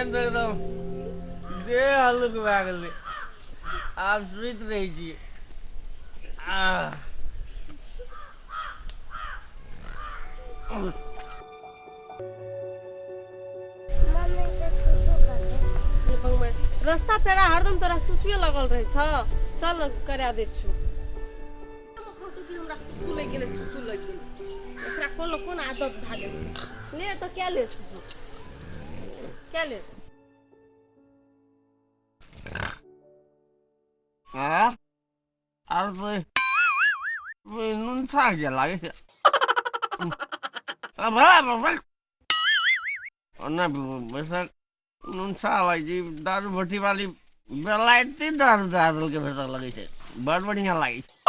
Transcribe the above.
Ben तो एकदम दे हल्लुक भए गेलै आब सुति रहै छी रास्ता पेड़ा हरदम तोरा सुसुए लगल रहे छ चल करा दै छु हमरा सुसु लग गेलै एकरा कोन आदत भए गेल छै ले तो क्या ले सुसु क्या ले आर नुन सा क्या लागे छै वैसा नुन सा लगे दारू भट्टी वाली बेलायती दारू दादल के भीतर लगे छै बड़ बढ़िया लागे छै